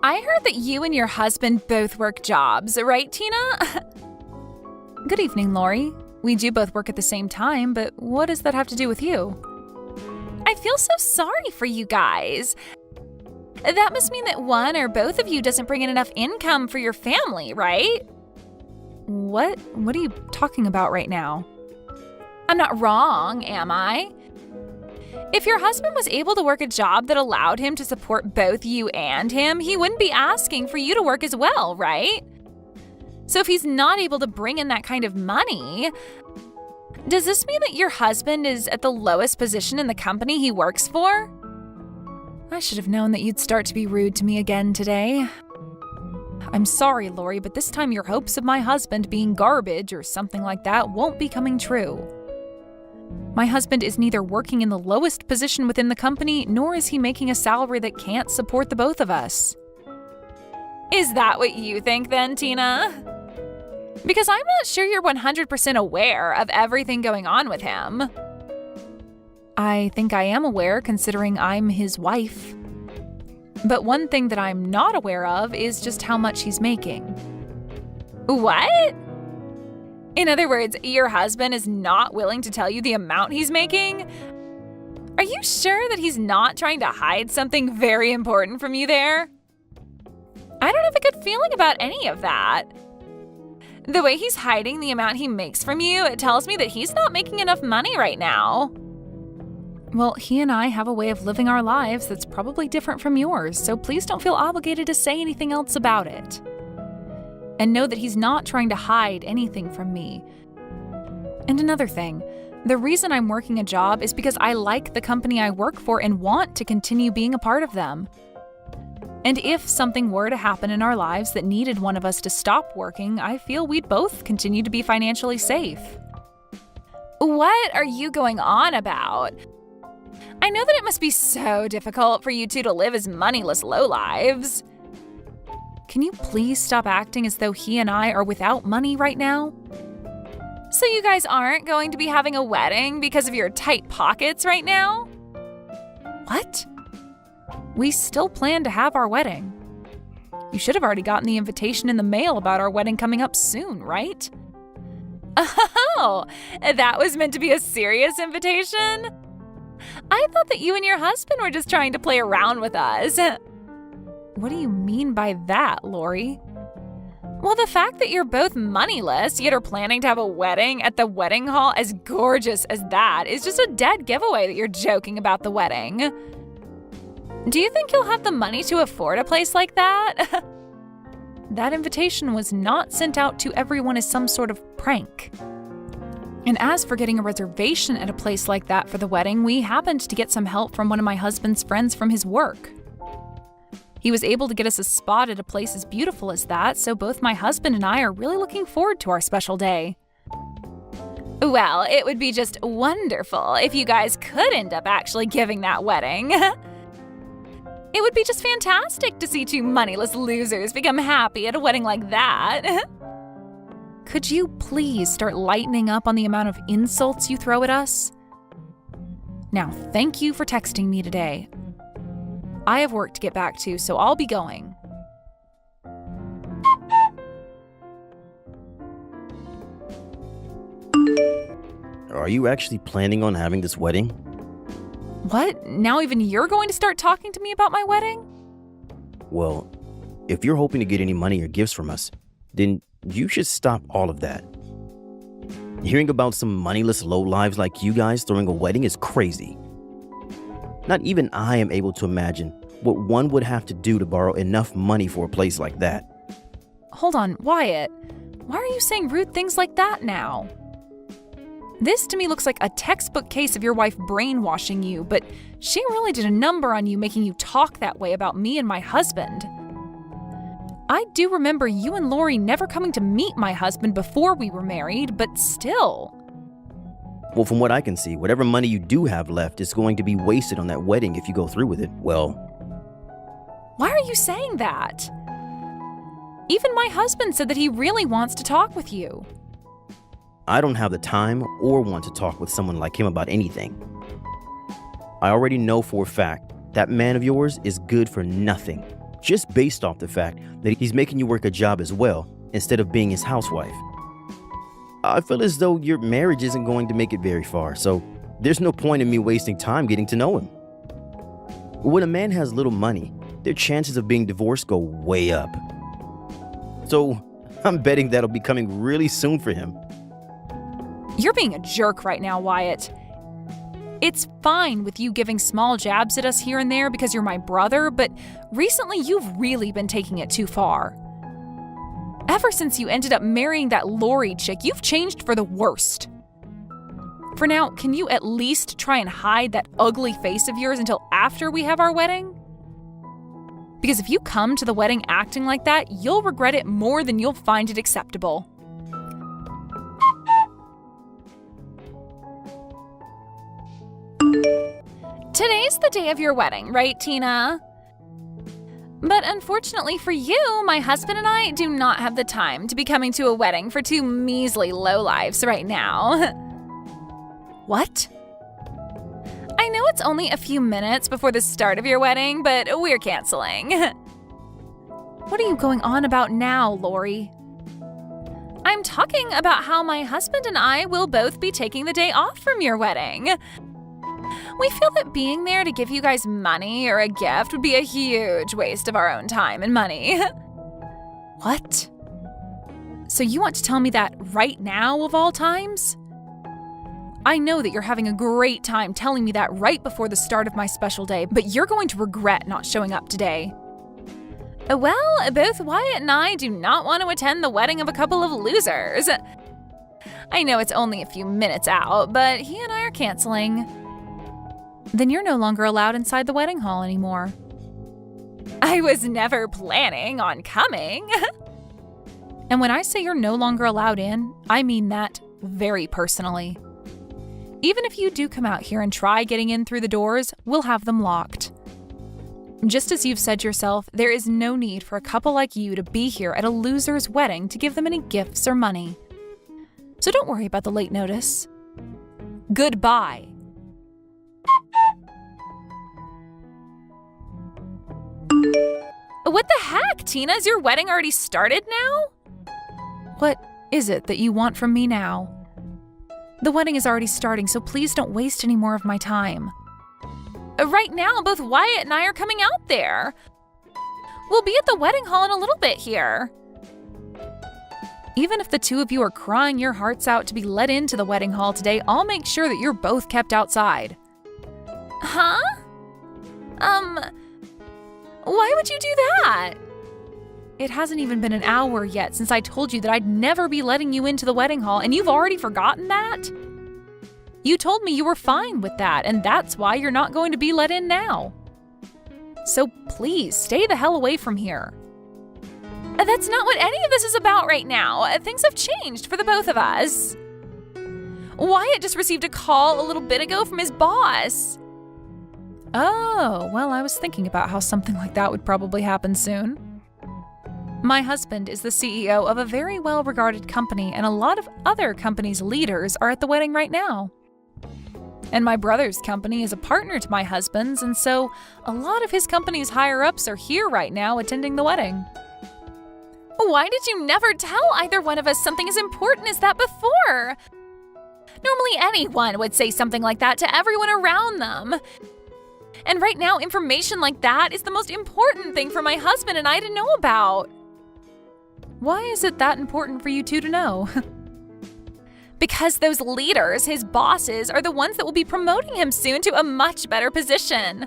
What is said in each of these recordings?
I heard that you and your husband both work jobs, right, Tina? Good evening, Lori. We do both work at the same time, but what does that have to do with you? I feel so sorry for you guys. That must mean that one or both of you doesn't bring in enough income for your family, right? What are you talking about right now? I'm not wrong, am I? If your husband was able to work a job that allowed him to support both you and him, he wouldn't be asking for you to work as well, right? So if he's not able to bring in that kind of money, does this mean that your husband is at the lowest position in the company he works for? I should have known that you'd start to be rude to me again today. I'm sorry, Lori, but this time your hopes of my husband being garbage or something like that won't be coming true. My husband is neither working in the lowest position within the company, nor is he making a salary that can't support the both of us. Is that what you think then, Tina? Because I'm not sure you're 100% aware of everything going on with him. I think I am aware, considering I'm his wife. But one thing that I'm not aware of is just how much he's making. What? In other words, your husband is not willing to tell you the amount he's making? Are you sure that he's not trying to hide something very important from you there? I don't have a good feeling about any of that. The way he's hiding the amount he makes from you, it tells me that he's not making enough money right now. Well, he and I have a way of living our lives that's probably different from yours, so please don't feel obligated to say anything else about it. And know that he's not trying to hide anything from me. And another thing, the reason I'm working a job is because I like the company I work for and want to continue being a part of them. And if something were to happen in our lives that needed one of us to stop working, I feel we'd both continue to be financially safe. What are you going on about? I know that it must be so difficult for you two to live as moneyless lowlives. Can you please stop acting as though he and I are without money right now? So you guys aren't going to be having a wedding because of your tight pockets right now? What? We still plan to have our wedding. You should have already gotten the invitation in the mail about our wedding coming up soon, right? Oh, that was meant to be a serious invitation? I thought that you and your husband were just trying to play around with us. What do you mean by that, Lori? Well, the fact that you're both moneyless yet are planning to have a wedding at the wedding hall as gorgeous as that is just a dead giveaway that you're joking about the wedding. Do you think you'll have the money to afford a place like that? That invitation was not sent out to everyone as some sort of prank. And as for getting a reservation at a place like that for the wedding, we happened to get some help from one of my husband's friends from his work. He was able to get us a spot at a place as beautiful as that, so both my husband and I are really looking forward to our special day. Well, it would be just wonderful if you guys could end up actually giving that wedding. It would be just fantastic to see two moneyless losers become happy at a wedding like that. Could you please start lightening up on the amount of insults you throw at us? Now, thank you for texting me today. I have work to get back to, so I'll be going. Are you actually planning on having this wedding? What? Now even you're going to start talking to me about my wedding? Well, if you're hoping to get any money or gifts from us, then you should stop all of that. Hearing about some moneyless lowlives like you guys throwing a wedding is crazy. Not even I am able to imagine what one would have to do to borrow enough money for a place like that. Hold on, Wyatt. Why are you saying rude things like that now? This to me looks like a textbook case of your wife brainwashing you, but she really did a number on you making you talk that way about me and my husband. I do remember you and Lori never coming to meet my husband before we were married, but still. Well, from what I can see, whatever money you do have left is going to be wasted on that wedding if you go through with it. Well, why are you saying that? Even my husband said that he really wants to talk with you. I don't have the time or want to talk with someone like him about anything. I already know for a fact that man of yours is good for nothing. just based off the fact that he's making you work a job as well instead of being his housewife. I feel as though your marriage isn't going to make it very far, so there's no point in me wasting time getting to know him. When a man has little money, their chances of being divorced go way up. So I'm betting that'll be coming really soon for him. You're being a jerk right now, Wyatt. It's fine with you giving small jabs at us here and there because you're my brother, but recently you've really been taking it too far. Ever since you ended up marrying that Lori chick, you've changed for the worst. For now, can you at least try and hide that ugly face of yours until after we have our wedding? Because if you come to the wedding acting like that, you'll regret it more than you'll find it acceptable. Today's the day of your wedding, right, Tina? But unfortunately for you, my husband and I do not have the time to be coming to a wedding for two measly lowlifes right now. What? I know it's only a few minutes before the start of your wedding, but we're canceling. What are you going on about now, Lori? I'm talking about how my husband and I will both be taking the day off from your wedding. We feel that being there to give you guys money or a gift would be a huge waste of our own time and money. What? So you want to tell me that right now of all times? I know that you're having a great time telling me that right before the start of my special day, but you're going to regret not showing up today. Well, both Wyatt and I do not want to attend the wedding of a couple of losers. I know it's only a few minutes out, but he and I are canceling. Then you're no longer allowed inside the wedding hall anymore. I was never planning on coming. And when I say you're no longer allowed in, I mean that very personally. Even if you do come out here and try getting in through the doors, we'll have them locked. Just as you've said yourself, there is no need for a couple like you to be here at a loser's wedding to give them any gifts or money. So don't worry about the late notice. Goodbye. What the heck, Tina? Is your wedding already started now? What is it that you want from me now? The wedding is already starting, so please don't waste any more of my time. Right now, both Wyatt and I are coming out there. We'll be at the wedding hall in a little bit here. Even if the two of you are crying your hearts out to be let into the wedding hall today, I'll make sure that you're both kept outside. Huh? Why would you do that? It hasn't even been an hour yet since I told you that I'd never be letting you into the wedding hall, and you've already forgotten that? You told me you were fine with that, and that's why you're not going to be let in now. So please, stay the hell away from here. That's not what any of this is about right now. Things have changed for the both of us. Wyatt just received a call a little bit ago from his boss. Oh, well, I was thinking about how something like that would probably happen soon. My husband is the CEO of a very well-regarded company, and a lot of other companies' leaders are at the wedding right now. And my brother's company is a partner to my husband's, and so a lot of his company's higher-ups are here right now attending the wedding. Why did you never tell either one of us something as important as that before? Normally anyone would say something like that to everyone around them. And right now, information like that is the most important thing for my husband and I to know about. Why is it that important for you two to know? Because those leaders, his bosses, are the ones that will be promoting him soon to a much better position.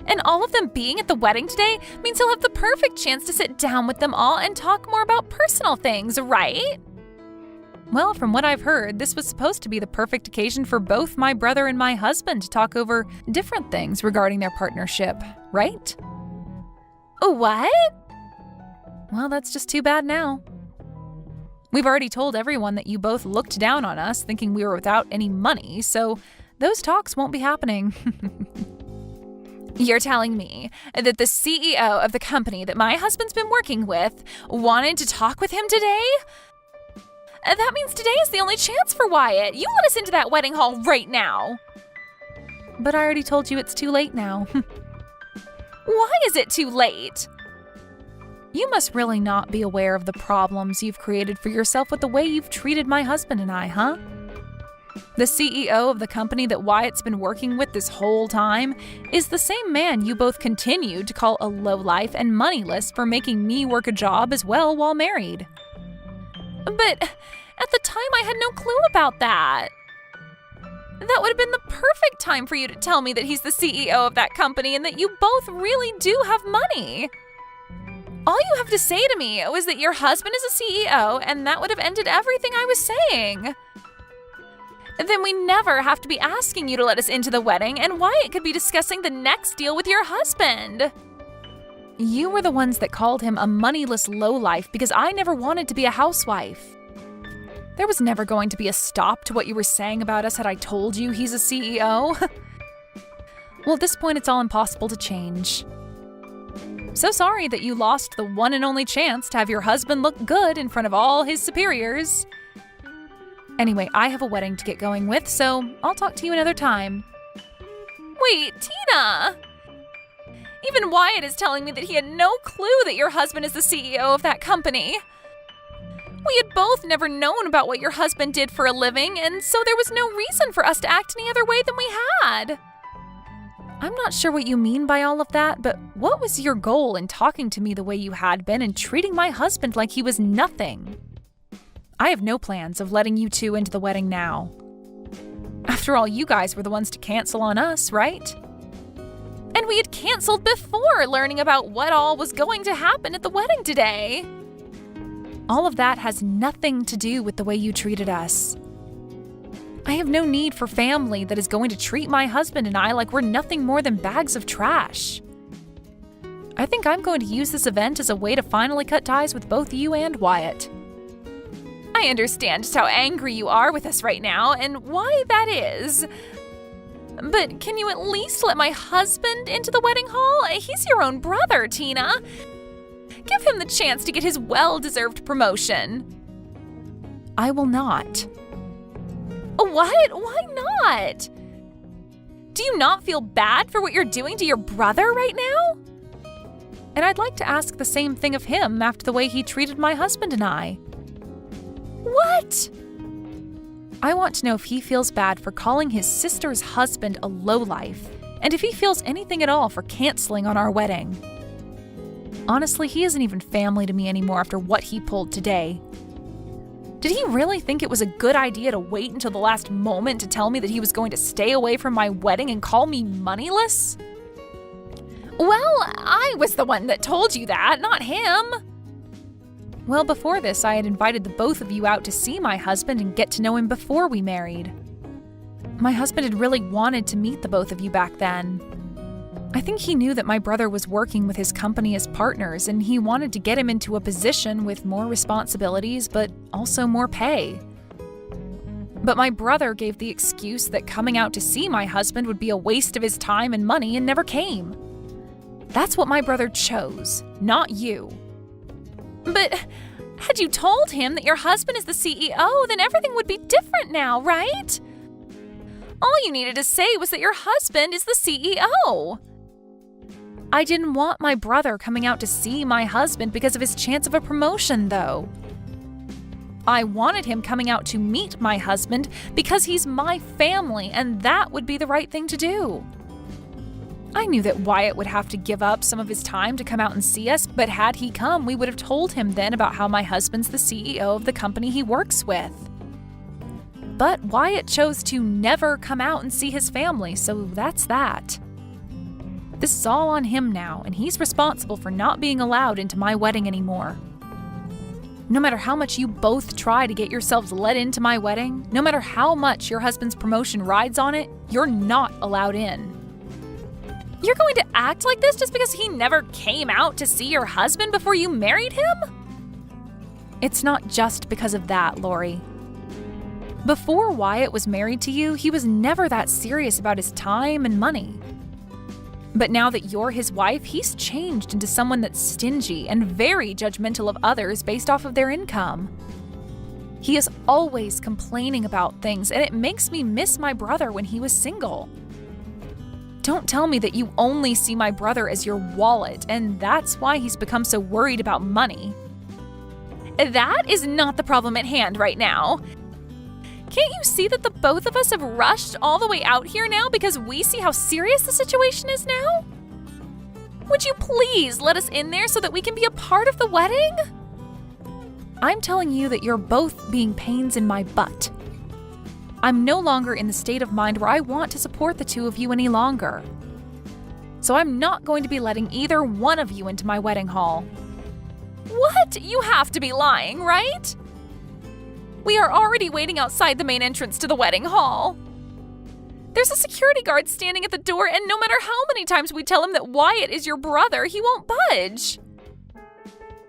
And all of them being at the wedding today means he'll have the perfect chance to sit down with them all and talk more about personal things, right? Well, from what I've heard, this was supposed to be the perfect occasion for both my brother and my husband to talk over different things regarding their partnership, right? What? Well, that's just too bad now. We've already told everyone that you both looked down on us, thinking we were without any money, so those talks won't be happening. You're telling me that the CEO of the company that my husband's been working with wanted to talk with him today? That means today is the only chance for Wyatt. You let us into that wedding hall right now. But I already told you it's too late now. Why is it too late? You must really not be aware of the problems you've created for yourself with the way you've treated my husband and I, huh? The CEO of the company that Wyatt's been working with this whole time is the same man you both continued to call a lowlife and moneyless for making me work a job as well while married. But at the time, I had no clue about that. That would have been the perfect time for you to tell me that he's the CEO of that company and that you both really do have money. All you have to say to me was that your husband is a CEO, and that would have ended everything I was saying. Then we never have to be asking you to let us into the wedding, and Wyatt could be discussing the next deal with your husband. You were the ones that called him a moneyless lowlife because I never wanted to be a housewife. There was never going to be a stop to what you were saying about us had I told you he's a CEO. Well, at this point, it's all impossible to change. So sorry that you lost the one and only chance to have your husband look good in front of all his superiors. Anyway, I have a wedding to get going with, so I'll talk to you another time. Wait, Tina! Even Wyatt is telling me that he had no clue that your husband is the CEO of that company. We had both never known about what your husband did for a living, and so there was no reason for us to act any other way than we had. I'm not sure what you mean by all of that, but what was your goal in talking to me the way you had been and treating my husband like he was nothing? I have no plans of letting you two into the wedding now. After all, you guys were the ones to cancel on us, right? And we had canceled before learning about what all was going to happen at the wedding today. All of that has nothing to do with the way you treated us. I have no need for family that is going to treat my husband and I like we're nothing more than bags of trash. I think I'm going to use this event as a way to finally cut ties with both you and Wyatt. I understand just how angry you are with us right now and why that is. But can you at least let my husband into the wedding hall? He's your own brother, Tina. Give him the chance to get his well-deserved promotion. I will not. What? Why not? Do you not feel bad for what you're doing to your brother right now? And I'd like to ask the same thing of him after the way he treated my husband and I. What? I want to know if he feels bad for calling his sister's husband a lowlife, and if he feels anything at all for canceling on our wedding. Honestly, he isn't even family to me anymore after what he pulled today. Did he really think it was a good idea to wait until the last moment to tell me that he was going to stay away from my wedding and call me moneyless? Well, I was the one that told you that, not him. Well, before this, I had invited the both of you out to see my husband and get to know him before we married. My husband had really wanted to meet the both of you back then. I think he knew that my brother was working with his company as partners, and he wanted to get him into a position with more responsibilities, but also more pay. But my brother gave the excuse that coming out to see my husband would be a waste of his time and money and never came. That's what my brother chose, not you. But had you told him that your husband is the CEO, then everything would be different now, right? All you needed to say was that your husband is the CEO. I didn't want my brother coming out to see my husband because of his chance of a promotion, though. I wanted him coming out to meet my husband because he's my family, and that would be the right thing to do. I knew that Wyatt would have to give up some of his time to come out and see us, but had he come, we would have told him then about how my husband's the CEO of the company he works with. But Wyatt chose to never come out and see his family, so that's that. This is all on him now, and he's responsible for not being allowed into my wedding anymore. No matter how much you both try to get yourselves let into my wedding, no matter how much your husband's promotion rides on it, you're not allowed in. You're going to act like this just because he never came out to see your husband before you married him? It's not just because of that, Lori. Before Wyatt was married to you, he was never that serious about his time and money. But now that you're his wife, he's changed into someone that's stingy and very judgmental of others based off of their income. He is always complaining about things, and it makes me miss my brother when he was single. Don't tell me that you only see my brother as your wallet, and that's why he's become so worried about money. That is not the problem at hand right now. Can't you see that the both of us have rushed all the way out here now because we see how serious the situation is now? Would you please let us in there so that we can be a part of the wedding? I'm telling you that you're both being pains in my butt. I'm no longer in the state of mind where I want to support the two of you any longer. So I'm not going to be letting either one of you into my wedding hall. What? You have to be lying, right? We are already waiting outside the main entrance to the wedding hall. There's a security guard standing at the door, and no matter how many times we tell him that Wyatt is your brother, he won't budge.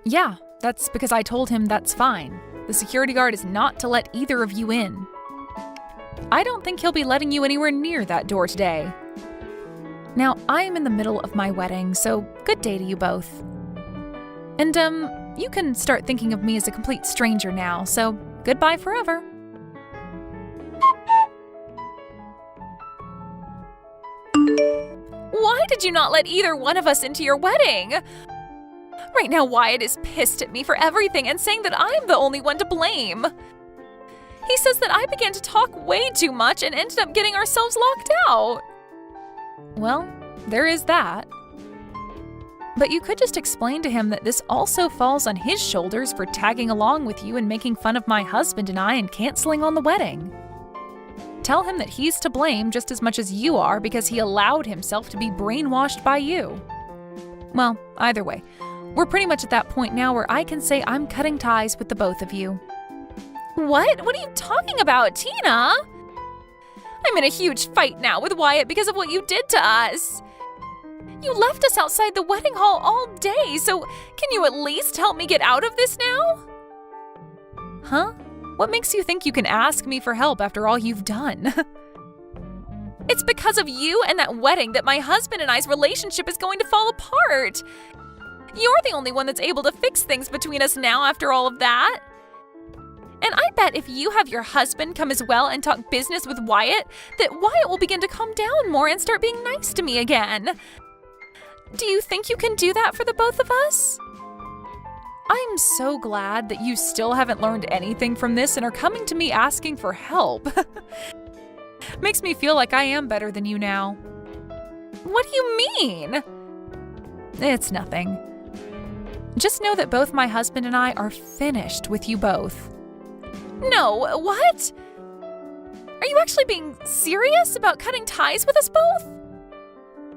Yeah, that's because I told him that's fine. The security guard is not to let either of you in. I don't think he'll be letting you anywhere near that door today. Now, I am in the middle of my wedding, so good day to you both. And, you can start thinking of me as a complete stranger now, so goodbye forever. Why did you not let either one of us into your wedding? Right now, Wyatt is pissed at me for everything and saying that I'm the only one to blame. He says that I began to talk way too much and ended up getting ourselves locked out. Well, there is that. But you could just explain to him that this also falls on his shoulders for tagging along with you and making fun of my husband and I and canceling on the wedding. Tell him that he's to blame just as much as you are because he allowed himself to be brainwashed by you. Well, either way, we're pretty much at that point now where I can say I'm cutting ties with the both of you. What? What are you talking about, Tina? I'm in a huge fight now with Wyatt because of what you did to us. You left us outside the wedding hall all day, so can you at least help me get out of this now? Huh? What makes you think you can ask me for help after all you've done? It's because of you and that wedding that my husband and I's relationship is going to fall apart. You're the only one that's able to fix things between us now after all of that. And I bet if you have your husband come as well and talk business with Wyatt, that Wyatt will begin to calm down more and start being nice to me again. Do you think you can do that for the both of us? I'm so glad that you still haven't learned anything from this and are coming to me asking for help. Makes me feel like I am better than you now. What do you mean? It's nothing. Just know that both my husband and I are finished with you both. No, what? Are you actually being serious about cutting ties with us both?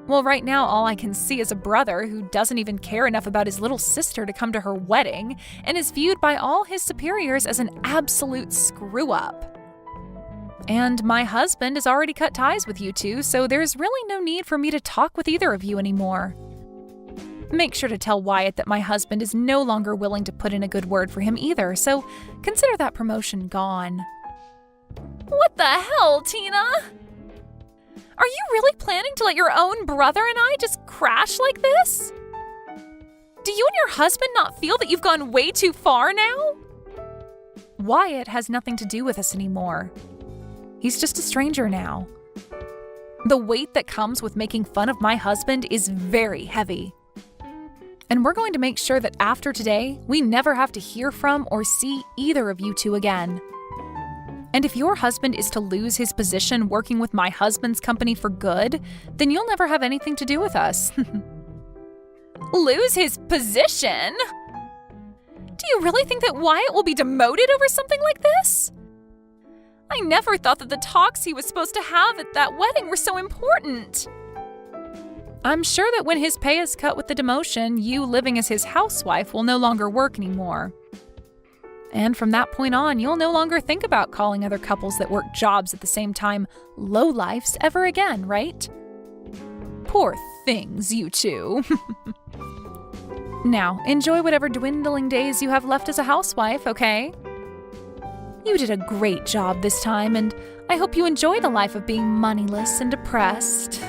Well, right now, all I can see is a brother who doesn't even care enough about his little sister to come to her wedding and is viewed by all his superiors as an absolute screw-up. And my husband has already cut ties with you two, so there's really no need for me to talk with either of you anymore. Make sure to tell Wyatt that my husband is no longer willing to put in a good word for him either, so consider that promotion gone. What the hell, Tina? Are you really planning to let your own brother and I just crash like this? Do you and your husband not feel that you've gone way too far now? Wyatt has nothing to do with us anymore. He's just a stranger now. The weight that comes with making fun of my husband is very heavy. And we're going to make sure that after today, we never have to hear from or see either of you two again. And if your husband is to lose his position working with my husband's company for good, then you'll never have anything to do with us. Lose his position? Do you really think that Wyatt will be demoted over something like this? I never thought that the talks he was supposed to have at that wedding were so important. I'm sure that when his pay is cut with the demotion, you living as his housewife will no longer work anymore. And from that point on, you'll no longer think about calling other couples that work jobs at the same time lowlifes ever again, right? Poor things, you two. Now, enjoy whatever dwindling days you have left as a housewife, okay? You did a great job this time, and I hope you enjoy the life of being moneyless and depressed.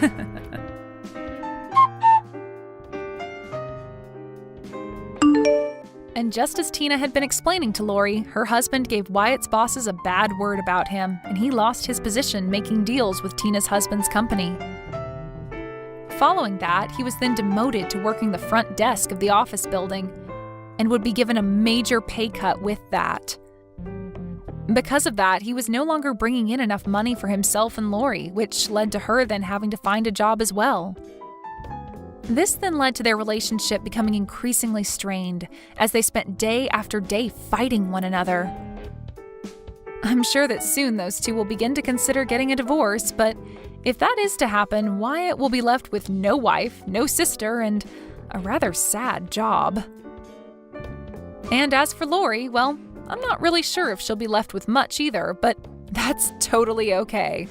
And just as Tina had been explaining to Lori, her husband gave Wyatt's bosses a bad word about him, and he lost his position making deals with Tina's husband's company. Following that, he was then demoted to working the front desk of the office building and would be given a major pay cut with that. Because of that, he was no longer bringing in enough money for himself and Lori, which led to her then having to find a job as well. This then led to their relationship becoming increasingly strained as they spent day after day fighting one another. I'm sure that soon those two will begin to consider getting a divorce, but if that is to happen, Wyatt will be left with no wife, no sister, and a rather sad job. And as for Lori, well, I'm not really sure if she'll be left with much either, but that's totally okay.